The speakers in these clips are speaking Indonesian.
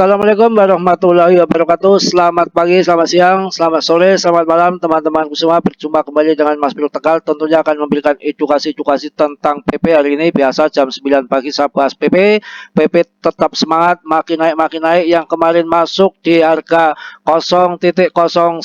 Assalamualaikum warahmatullahi wabarakatuh. Selamat pagi, selamat siang, selamat sore, selamat malam teman-temanku semua. Berjumpa kembali dengan Mas Bro Tegal. Tentunya akan memberikan edukasi-edukasi tentang PP hari ini. Biasa jam 9 pagi saya bahas PP. PP tetap semangat, makin naik. Yang kemarin masuk di harga 0,019,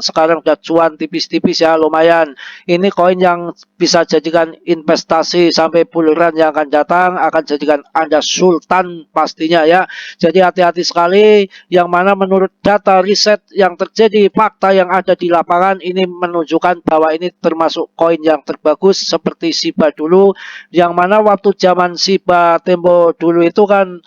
sekarang udah cuan tipis-tipis ya, lumayan. Ini koin yang bisa jadikan investasi sampai bulan yang akan datang, akan jadikan Anda sultan pastinya ya. Jadi hati-hati sekali, yang mana menurut data riset yang terjadi, fakta yang ada di lapangan ini menunjukkan bahwa ini termasuk koin yang terbagus seperti Shiba dulu, yang mana waktu zaman Shiba tempo dulu itu kan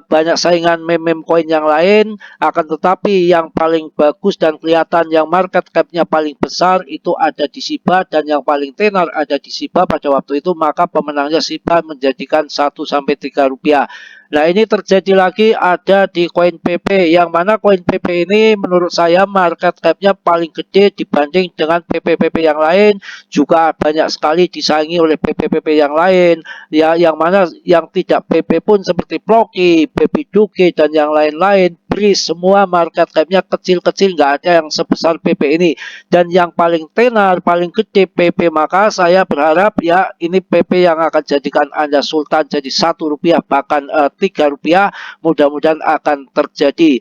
banyak saingan meme-meme koin yang lain, akan tetapi yang paling bagus dan kelihatan yang market cap-nya paling besar itu ada di Shiba, dan yang paling tenar ada di Shiba pada waktu itu, maka pemenangnya Shiba menjadikan 1-3 rupiah. Nah, ini terjadi lagi ada di koin PP, yang mana koin PP ini menurut saya market cap-nya paling gede dibanding dengan PP-PP yang lain, juga banyak sekali disaingi oleh PP-PP yang lain ya, yang mana yang tidak PP pun seperti Ploki, Baby Duke dan yang lain-lain, Breeze, semua market cap-nya kecil-kecil, nggak ada yang sebesar PP ini. Dan yang paling tenar, paling gede PP, maka saya berharap ya ini PP yang akan jadikan Anda sultan, jadi 1 rupiah bahkan 3 rupiah, mudah-mudahan akan terjadi.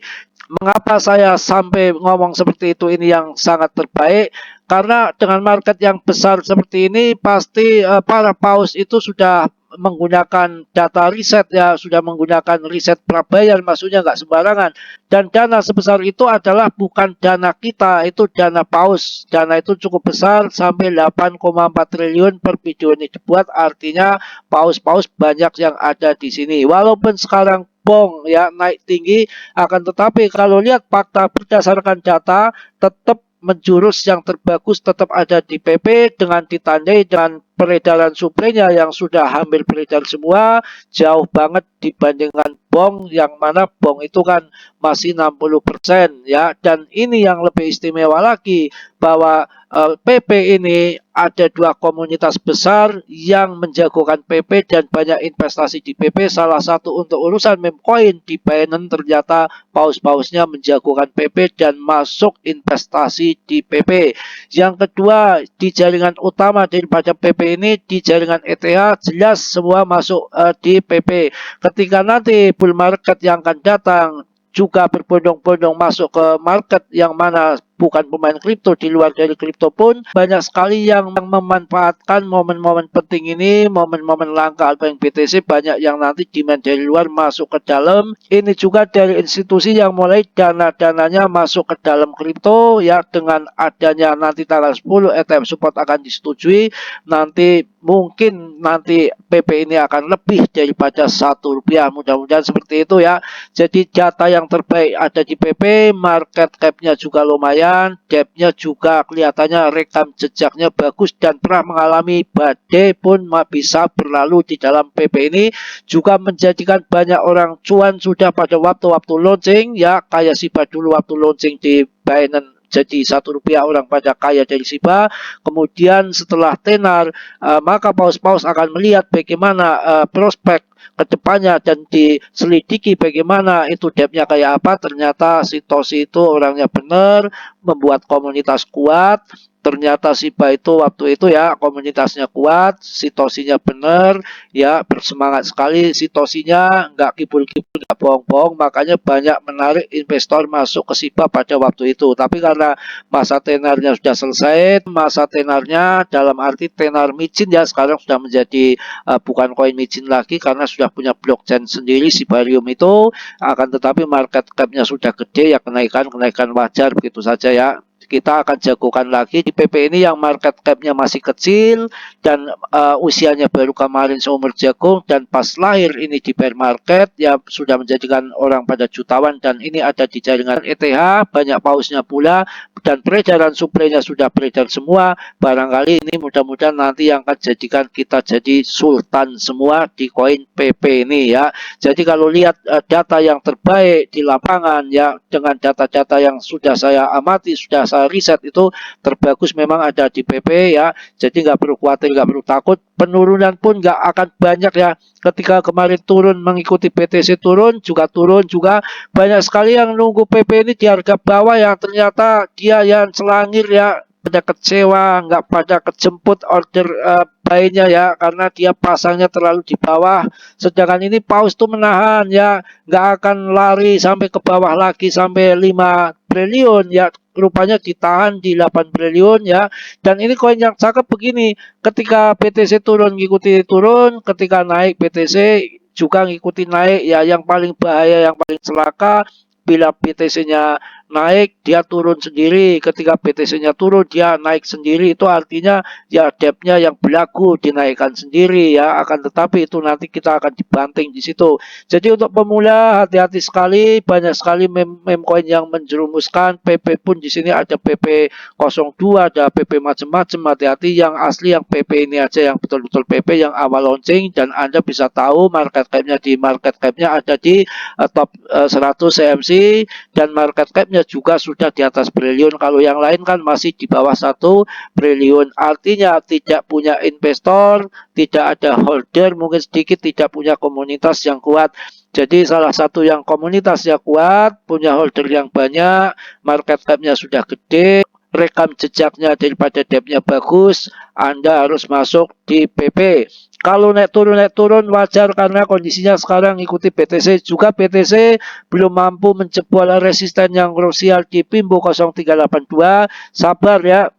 Mengapa saya sampai ngomong seperti itu, ini yang sangat terbaik? Karena dengan market yang besar seperti ini, pasti para paus itu sudah menggunakan data riset ya, sudah menggunakan riset prabayar, maksudnya nggak sembarangan. Dan dana sebesar itu adalah bukan dana kita, itu dana paus. Dana itu cukup besar, sampai 8,4 triliun per video ini dibuat, artinya paus-paus banyak yang ada di sini. Walaupun sekarang bong ya naik tinggi, akan tetapi kalau lihat fakta berdasarkan data, tetap menjurus yang terbagus tetap ada di PP, dengan ditandai dengan peredaran suplainya yang sudah hampir beredar semua, jauh banget dibandingkan bong, yang mana bong itu kan masih 60% ya. Dan ini yang lebih istimewa lagi, bahwa PP ini ada dua komunitas besar yang menjagokan PP dan banyak investasi di PP. Salah satu untuk urusan meme coin di Binance, ternyata paus-pausnya menjagokan PP dan masuk investasi di PP. Yang kedua, di jaringan utama daripada PP ini, di jaringan ETH, jelas semua masuk di PP. Ketika nanti bull market yang akan datang juga berbondong-bondong masuk ke market yang mana bukan pemain kripto, di luar dari kripto pun banyak sekali yang memanfaatkan momen-momen penting ini, momen-momen langka altcoin BTC, banyak yang nanti demand dari luar masuk ke dalam. Ini juga dari institusi yang mulai dana-dananya masuk ke dalam kripto ya, dengan adanya nanti tanggal 10 ETF support akan disetujui, nanti mungkin nanti PP ini akan lebih daripada 1 rupiah, mudah-mudahan seperti itu ya. Jadi data yang terbaik ada di PP, market cap-nya juga lumayan, depth-nya juga kelihatannya, rekam jejaknya bagus, dan pernah mengalami badai pun bisa berlalu di dalam PP ini, juga menjadikan banyak orang cuan sudah pada waktu-waktu launching ya, kayak Shiba dulu waktu launching di Binance jadi 1 rupiah, orang pada kaya dari Shiba. Kemudian setelah tenar, maka paus-paus akan melihat bagaimana prospek kedepannya dan diselidiki bagaimana itu depth-nya kayak apa. Ternyata Sitoshi itu orangnya benar, membuat komunitas kuat. Ternyata Shiba itu waktu itu ya komunitasnya kuat, Sitoshinya benar ya, bersemangat sekali Sitoshinya, nggak kibul-kibul, nggak bohong-bohong, makanya banyak menarik investor masuk ke Shiba pada waktu itu. Tapi karena masa tenarnya sudah selesai, masa tenarnya dalam arti tenar micin ya, sekarang sudah menjadi bukan koin micin lagi karena sudah punya blockchain sendiri Shibarium itu, akan tetapi market cap-nya sudah gede ya, kenaikan wajar begitu saja ya. Kita akan jagokan lagi di PP ini yang market cap-nya masih kecil dan usianya baru kemarin seumur jagung, dan pas lahir ini di bear market ya sudah menjadikan orang pada jutawan, dan ini ada di jaringan ETH, banyak pausnya pula, dan peredaran suplainya sudah beredar semua. Barangkali ini mudah-mudahan nanti yang akan jadikan kita jadi sultan semua di koin PP ini ya. Jadi kalau lihat data yang terbaik di lapangan ya, dengan data-data yang sudah saya amati, sudah saya riset itu terbagus memang ada di PP ya. Jadi nggak perlu khawatir, nggak perlu takut. Penurunan pun nggak akan banyak ya. Ketika kemarin turun mengikuti BTC turun juga banyak sekali yang nunggu PP ini di harga bawah ya. Ternyata dia yang selangir ya, pada kecewa, nggak pada kejemput order buy-nya ya, karena dia pasangnya terlalu di bawah. Sedangkan ini paus tuh menahan ya, nggak akan lari sampai ke bawah lagi sampai 5 triliun ya. Rupanya ditahan di 8 triliun ya. Dan ini koin yang cakep begini, ketika BTC turun ngikuti turun, ketika naik BTC juga ngikuti naik ya. Yang paling bahaya, yang paling celaka, bila BTC-nya naik dia turun sendiri, ketika BTC-nya turun dia naik sendiri, itu artinya ya depth-nya yang berlaku dinaikkan sendiri ya. Akan tetapi itu nanti kita akan dibanting di situ. Jadi untuk pemula hati-hati sekali, banyak sekali meme coin yang menjerumuskan. PP pun di sini ada PP 02, ada PP macam-macam. Hati-hati, yang asli yang PP ini aja, yang betul-betul PP yang awal launching, dan Anda bisa tahu market cap-nya ada di top 100 CMC, dan market cap-nya juga sudah di atas triliun. Kalau yang lain kan masih di bawah 1 triliun. Artinya tidak punya investor, tidak ada holder, mungkin sedikit tidak punya komunitas yang kuat. Jadi salah satu yang komunitasnya kuat, punya holder yang banyak, market cap-nya sudah gede, rekam jejaknya daripada depth-nya bagus, Anda harus masuk di PP. Kalau naik turun wajar, karena kondisinya sekarang ikuti BTC. Juga BTC belum mampu menjebol resisten yang krusial di Pimbo 0382. Sabar ya.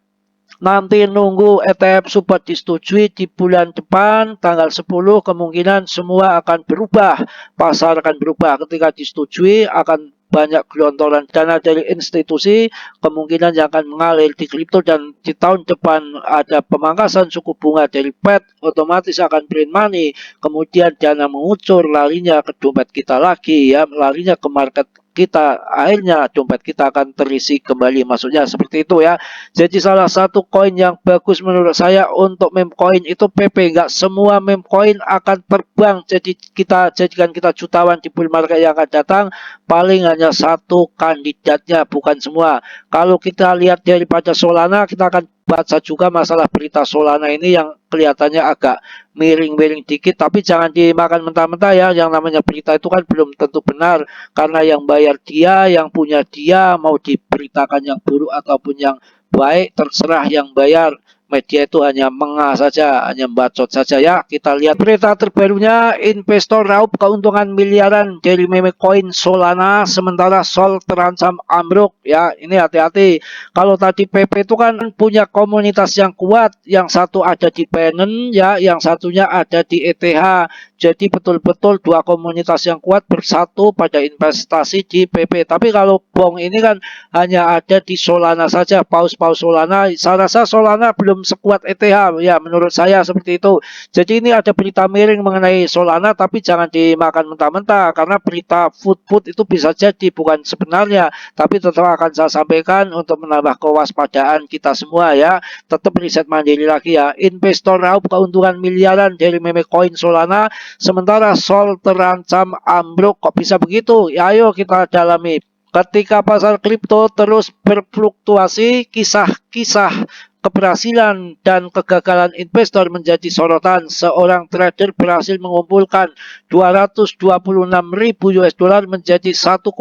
Nanti nunggu ETF support disetujui di bulan depan tanggal 10, kemungkinan semua akan berubah. Pasar akan berubah ketika disetujui, akan banyak gelontoran dana dari institusi, kemungkinan yang akan mengalir di kripto, dan di tahun depan ada pemangkasan suku bunga dari Fed, otomatis akan print money, kemudian dana mengucur, larinya ke dompet kita lagi ya, larinya ke market kita, akhirnya dompet kita akan terisi kembali, maksudnya seperti itu ya. Jadi salah satu koin yang bagus menurut saya untuk meme coin itu PP. Nggak semua meme coin akan terbang, jadi kita jadikan kita jutawan di bull market yang akan datang. Paling hanya satu kandidatnya, bukan semua. Kalau kita lihat daripada Solana, kita akan baca juga masalah berita Solana ini yang kelihatannya agak miring-miring dikit, tapi jangan dimakan mentah-mentah ya. Yang namanya berita itu kan belum tentu benar, karena yang bayar dia, yang punya dia, mau diberitakan yang buruk ataupun yang baik terserah yang bayar. Media itu hanya mengah saja, hanya bacot saja ya. Kita lihat berita terbarunya, investor raup keuntungan miliaran dari meme coin Solana, sementara Sol terancam ambruk ya. Ini hati-hati. Kalau tadi PP itu kan punya komunitas yang kuat, yang satu ada di Binance ya, yang satunya ada di ETH. Jadi betul-betul dua komunitas yang kuat bersatu pada investasi di PP. Tapi kalau Bong ini kan hanya ada di Solana saja, paus-paus Solana. Saya rasa Solana belum sekuat ETH ya, menurut saya seperti itu. Jadi ini ada berita miring mengenai Solana, tapi jangan dimakan mentah-mentah, karena berita food itu bisa jadi bukan sebenarnya, tapi tetap akan saya sampaikan untuk menambah kewaspadaan kita semua ya. Tetap riset mandiri lagi ya. Investor raup keuntungan miliaran dari meme coin Solana, sementara Sol terancam ambruk. Kok bisa begitu? Ya ayo kita dalami. Ketika pasar kripto terus berfluktuasi, kisah-kisah keberhasilan dan kegagalan investor menjadi sorotan. Seorang trader berhasil mengumpulkan 226.000 US dollar menjadi 1,6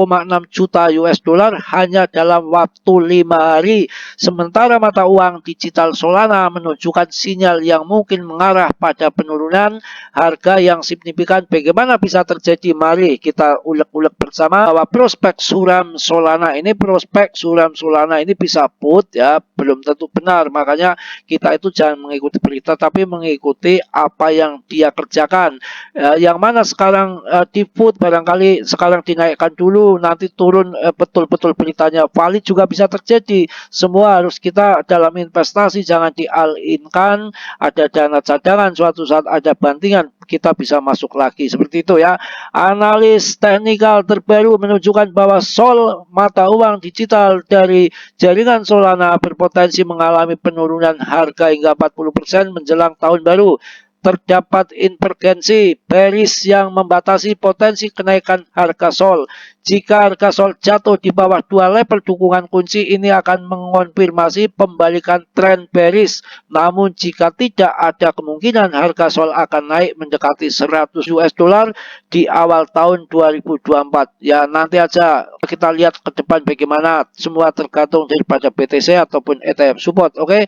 juta US dollar hanya dalam waktu 5 hari. Sementara mata uang digital Solana menunjukkan sinyal yang mungkin mengarah pada penurunan harga yang signifikan. Bagaimana bisa terjadi? Mari kita ulek-ulek bersama bahwa prospek suram Solana ini bisa put ya, belum tentu benar. Makanya kita itu jangan mengikuti berita, tapi mengikuti apa yang dia kerjakan. Yang mana sekarang di put barangkali sekarang dinaikkan dulu, nanti turun, betul-betul beritanya valid juga bisa terjadi. Semua harus kita dalam investasi jangan di-all-in-kan. Ada dana cadangan, suatu saat ada bantingan, kita bisa masuk lagi, seperti itu ya. Analis teknikal terbaru menunjukkan bahwa Sol, mata uang digital dari jaringan Solana, berpotensi mengalami penurunan harga hingga 40% menjelang tahun baru. terdapat invergensi bearish yang membatasi potensi kenaikan harga SOL. Jika harga SOL jatuh di bawah dua level dukungan kunci, ini akan mengonfirmasi pembalikan tren bearish. Namun jika tidak, ada kemungkinan harga SOL akan naik mendekati 100 US dollar di awal tahun 2024. Ya, nanti aja kita lihat ke depan bagaimana, semua tergantung daripada BTC ataupun ETF support. Oke.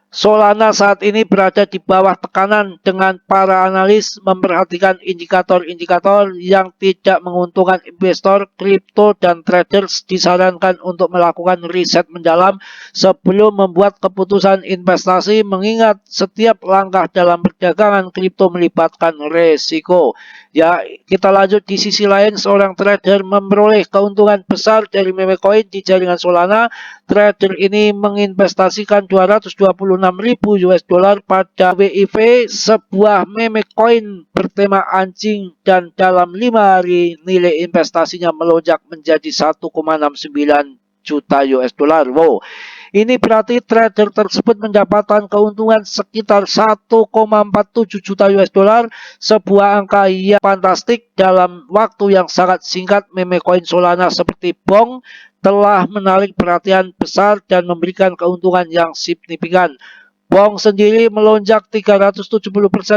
Solana saat ini berada di bawah tekanan dengan para analis memperhatikan indikator-indikator yang tidak menguntungkan investor, kripto, dan traders. Disarankan untuk melakukan riset mendalam sebelum membuat keputusan investasi, mengingat setiap langkah dalam perdagangan kripto melibatkan resiko. Ya, kita lanjut di sisi lain, seorang trader memperoleh keuntungan besar dari meme coin di jaringan Solana. Trader ini menginvestasikan 226.000 US dollar pada WIV, sebuah meme coin bertema anjing, dan dalam 5 hari nilai investasinya melonjak menjadi 1,69 juta US dollar. Wow. Ini berarti trader tersebut mendapatkan keuntungan sekitar 1,47 juta US dollar, sebuah angka yang fantastik dalam waktu yang sangat singkat. Meme coin Solana seperti BONG telah menarik perhatian besar dan memberikan keuntungan yang signifikan. BONG sendiri melonjak 370%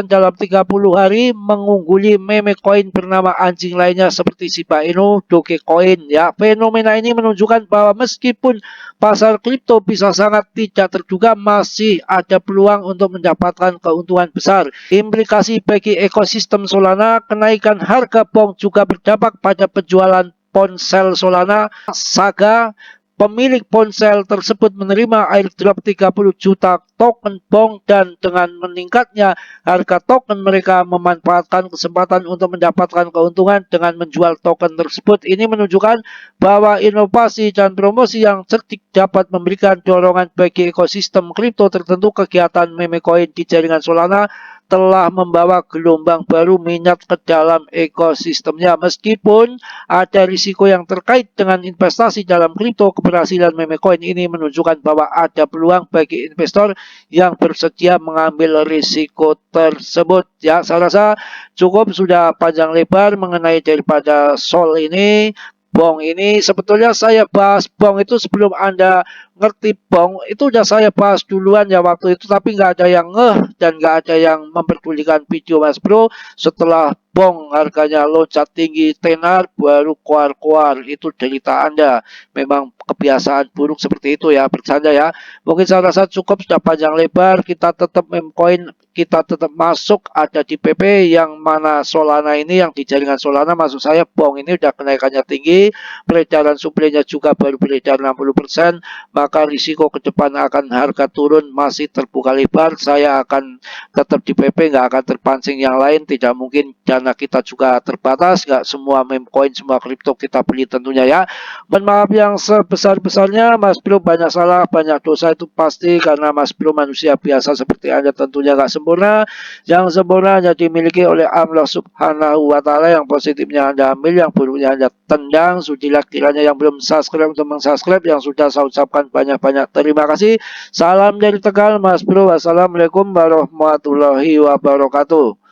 dalam 30 hari, mengungguli meme coin bernama anjing lainnya seperti Shiba Inu, Dogecoin. Ya, fenomena ini menunjukkan bahwa meskipun pasar kripto bisa sangat tidak terduga, masih ada peluang untuk mendapatkan keuntungan besar. Implikasi bagi ekosistem Solana, kenaikan harga BONG juga berdampak pada penjualan ponsel Solana. Saga, pemilik ponsel tersebut menerima airdrop 30 juta token BONG, dan dengan meningkatnya harga token, mereka memanfaatkan kesempatan untuk mendapatkan keuntungan dengan menjual token tersebut. Ini menunjukkan bahwa inovasi dan promosi yang cerdik dapat memberikan dorongan bagi ekosistem kripto tertentu. Kegiatan meme coin di jaringan Solana telah membawa gelombang baru minat ke dalam ekosistemnya. Meskipun ada risiko yang terkait dengan investasi dalam kripto, keberhasilan meme coin ini menunjukkan bahwa ada peluang bagi investor yang bersedia mengambil risiko tersebut. Ya, saya rasa cukup, sudah panjang lebar mengenai daripada SOL ini, BONG ini. Sebetulnya saya bahas BONG itu sebelum Anda ngerti BONG, itu udah saya bahas duluan ya waktu itu, tapi nggak ada yang ngeh dan nggak ada yang memperdulikan video Mas Bro. Setelah BONG harganya loncat tinggi tenar, baru keluar-keluar, itu derita Anda. Memang kebiasaan buruk seperti itu ya, bercanda ya. Mungkin saya rasa cukup, sudah panjang lebar. Kita tetap meme coin, kita tetap masuk ada di PP, yang mana Solana ini, yang di jaringan Solana maksud saya, BONG ini udah kenaikannya tinggi, peredaran suplainya juga baru beredar 60%, maka risiko ke depan akan harga turun masih terbuka lebar. Saya akan tetap di PP, nggak akan terpancing yang lain. Tidak mungkin, dana kita juga terbatas, nggak semua meme coin, semua kripto kita beli tentunya ya. Mohon maaf yang sebesar-besarnya, Mas Bro banyak salah, banyak dosa, itu pasti, karena Mas Bro manusia biasa seperti Anda, tentunya nggak sempurna. Yang sempurna hanya dimiliki oleh Allah Subhanahu wa Ta'ala. Yang positifnya Anda ambil, yang buruknya Anda tendang. Sudilah kiranya yang belum subscribe untuk mensubscribe, yang sudah saya ucapkan banyak-banyak terima kasih. Salam dari Tegal, Mas Bro. Wassalamualaikum warahmatullahi wabarakatuh.